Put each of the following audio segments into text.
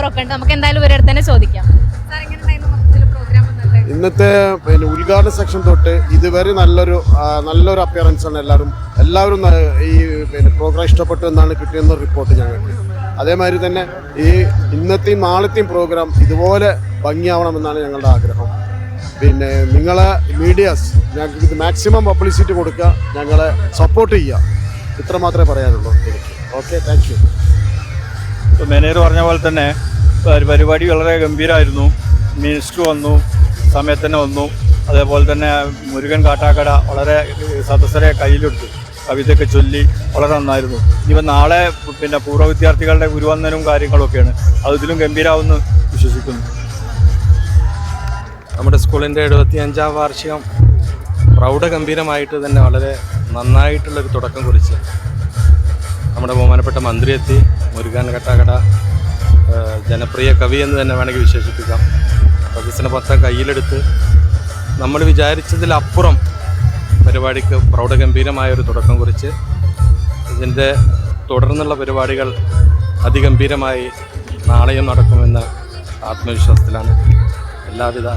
ടവറൊക്കെ ഉണ്ട്. നമുക്ക് എന്തായാലും ഇവരുടെ അടുത്ത് തന്നെ ചോദിക്കാം. ഇന്നത്തെ ഉദ്ഘാടന സെക്ഷൻ തൊട്ട് ഇതുവരെ നല്ലൊരു അപ്പിയറൻസ് ആണ്. എല്ലാവരും ഈ പ്രോഗ്രാം ഇഷ്ടപ്പെട്ടു എന്നാണ് കിട്ടിയെന്ന റിപ്പോർട്ട് ഞങ്ങൾക്ക്. അതേമാതിരി തന്നെ ഈ ഇന്നത്തെയും നാളത്തെയും പ്രോഗ്രാം ഇതുപോലെ ഭംഗിയാവണമെന്നാണ് ഞങ്ങളുടെ ആഗ്രഹം. നിങ്ങളെ മീഡിയാസ് ഞങ്ങൾക്ക് ഇത് മാക്സിമം പബ്ലിസിറ്റി കൊടുക്കുക, ഞങ്ങളെ സപ്പോർട്ട് ചെയ്യുക, ഇത്ര മാത്രമേ പറയാനുള്ളൂ എനിക്ക്. Okay, thank you. മാനേജർ പറഞ്ഞ പോലെ തന്നെ പരിപാടി വളരെ ഗംഭീരമായിരുന്നു. മിനിസ്റ്റർ വന്നു, സമയത്ത് തന്നെ വന്നു. അതേപോലെ തന്നെ മുരുകൻ കാട്ടാക്കട വളരെ സദസ്സരെ കയ്യിലെടുത്തു, കവിതയൊക്കെ ചൊല്ലി വളരെ നന്നായിരുന്നു. ഇനിയിപ്പോൾ നാളെ പൂർവ്വ വിദ്യാർത്ഥികളുടെ ഗുരുവന്ദനവും കാര്യങ്ങളൊക്കെയാണ്, അത് ഇതിലും ഗംഭീരമാവുമെന്ന് വിശ്വസിക്കുന്നു. നമ്മുടെ സ്കൂളിൻ്റെ 75ാം വാർഷികം പ്രൗഢഗംഭീരമായിട്ട് തന്നെ വളരെ നന്നായിട്ടുള്ളൊരു തുടക്കം കുറിച്ച് നമ്മുടെ ബഹുമാനപ്പെട്ട മന്ത്രി എത്തി. മുരുകൻ കാട്ടാക്കട ജനപ്രിയ കവി എന്ന് തന്നെ വേണമെങ്കിൽ വിശേഷിപ്പിക്കാം. സദസ്സിനെ മൊത്തം കയ്യിലെടുത്ത് നമ്മൾ വിചാരിച്ചതിലപ്പുറം പരിപാടിക്ക് പ്രൗഢഗംഭീരമായൊരു തുടക്കം കുറിച്ച് ഇതിൻ്റെ തുടർന്നുള്ള പരിപാടികൾ അതിഗംഭീരമായി നാളെയും നടക്കുമെന്ന ആത്മവിശ്വാസത്തിലാണ്. എല്ലാവിധ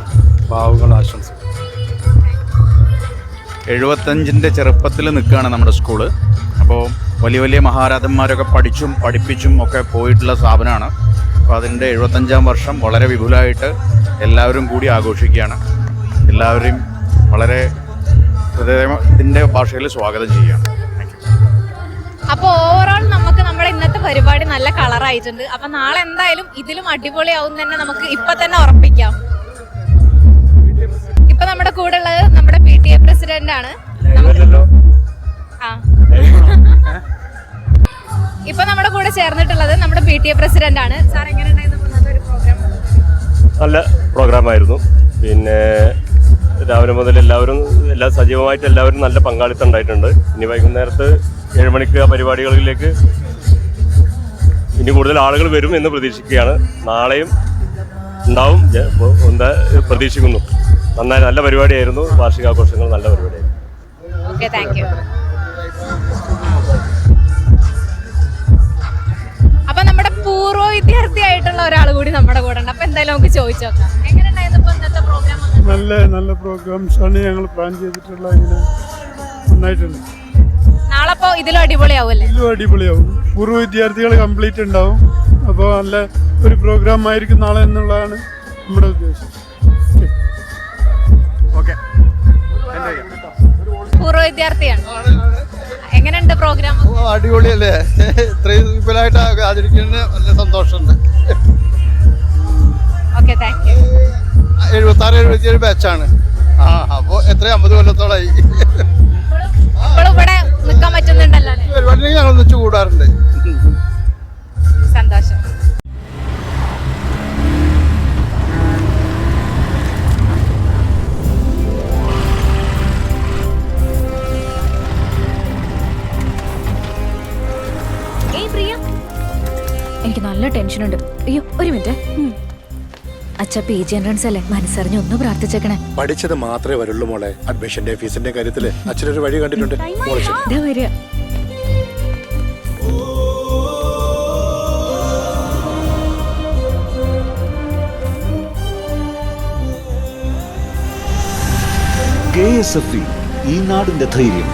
ഭാവുകളും ആശംസിക്കും. 75ൻ്റെ ചെറുപ്പത്തിൽ നിൽക്കുകയാണ് നമ്മുടെ സ്കൂള്. അപ്പോൾ വലിയ മഹാരാജന്മാരൊക്കെ പഠിപ്പിച്ചും ഒക്കെ പോയിട്ടുള്ള സ്ഥാപനമാണ്. അപ്പോൾ അതിൻ്റെ 75ാം വർഷം വളരെ വിപുലമായിട്ട് എല്ലാവരും കൂടി ആഘോഷിക്കുകയാണ്. എല്ലാവരെയും വളരെ ഹൃദയത്തിൻ്റെ ഭാഷയിൽ സ്വാഗതം ചെയ്യുകയാണ്. അപ്പോൾ ഓവറോൾ നമുക്ക് നമ്മുടെ ഇന്നത്തെ പരിപാടി നല്ല കളറായിട്ടുണ്ട്. അപ്പം നാളെ എന്തായാലും ഇതിലും അടിപൊളിയാവും തന്നെ നമുക്ക് ഇപ്പം തന്നെ ഉറപ്പിക്കാം. ഇപ്പം നമ്മുടെ കൂടെ ഉള്ളത് നമ്മുടെ PTA പ്രസിഡന്റ് ആണ്. ഇപ്പൊ നമ്മുടെ കൂടെ ചേർന്നിട്ടുള്ളത് നമ്മുടെ PTA പ്രസിഡന്റ് ആണ്. സാർ, എങ്ങനെയുണ്ടായിരുന്നു പ്രോഗ്രാം? നല്ല പ്രോഗ്രാമായിരുന്നു. രാവിലെ മുതൽ എല്ലാവരും സജീവമായിട്ട് എല്ലാവരും നല്ല പങ്കാളിത്തം ഉണ്ടായിട്ടുണ്ട്. ഇനി വൈകുന്നേരത്ത് 7 മണിക്ക് ആ പരിപാടികളിലേക്ക് ഇനി കൂടുതൽ ആളുകൾ വരും എന്ന് പ്രതീക്ഷിക്കുകയാണ്. നാളെയും ഉണ്ടാവും എന്താ പ്രതീക്ഷിക്കുന്നു. നല്ല പരിപാടിയായിരുന്നു. വാർഷികാഘോഷങ്ങൾ നല്ല പരിപാടിയായിരുന്നു. Okay, thank you. അപ്പൊ നമ്മുടെ പൂർവ്വ വിദ്യാർത്ഥിയായിട്ടുള്ള ഒരാൾ കൂടി നമ്മുടെ കൂടെ ഉണ്ട്. അപ്പൊ എന്തായാലും നമുക്ക് ചോദിച്ചു നോക്കാം. എങ്ങനെയുണ്ടായിരുന്നു ഇന്നത്തെ പ്രോഗ്രാം? നല്ല പ്രോഗ്രാംസ് ആണ് ഞങ്ങൾ പ്ലാൻ ചെയ്തിട്ടുള്ള. ഇങ്ങനെ നന്നായിട്ടുണ്ട്. നാളെ അപ്പോൾ ഇതിലും അടിപൊളിയാവുമല്ലേ? ഇതിലും അടിപൊളിയാവും. പൂർവ്വ വിദ്യാർത്ഥികൾ കംപ്ലീറ്റ് ഉണ്ടാവും. അപ്പോൾ നല്ല ഒരു പ്രോഗ്രാം ആയിരിക്കും നാളെ എന്നുള്ളതാണ് നമ്മുടെ ഉദ്ദേശം. പൂർവ്വ വിദ്യാർത്ഥിയാണ്. എങ്ങനെയുണ്ട് പ്രോഗ്രാം? അടിപൊളിയല്ലേ? ഇത്രയും വിപുലമായിട്ട് ആചരിക്കുന്നതിന് നല്ല സന്തോഷമുണ്ട്. Okay, thank you. 76-77 ബാച്ചാണ്. അപ്പോൾ എത്ര 50 കൊല്ലത്തോളായി. ഇപ്പോൾ ഇവിടെ നിൽക്കാൻ പറ്റുന്നുണ്ടല്ലോ? പരിപാടി ഞങ്ങൾ ഒന്നിച്ചു കൂടാറുണ്ട്. സന്തോഷം. എനിക്ക് നല്ല ടെൻഷനുണ്ട്. അയ്യോ, ഒരു മിനിറ്റ്. അച്ഛ PG എൻട്രൻസ് അല്ലേ, മനസ്സറിഞ്ഞ് ഒന്ന് പ്രാർത്ഥിച്ചേക്കണേ. പഠിച്ചത് മാത്രമേ വരുള്ളൂ മോളെ. അഡ്മിഷന്റെ ഫീസിന്റെ കാര്യത്തില് അച്ഛനൊരു വഴി കണ്ടിട്ടുണ്ട്. വരിക. KSFE, ഈ നാടിന്റെ ധൈര്യം.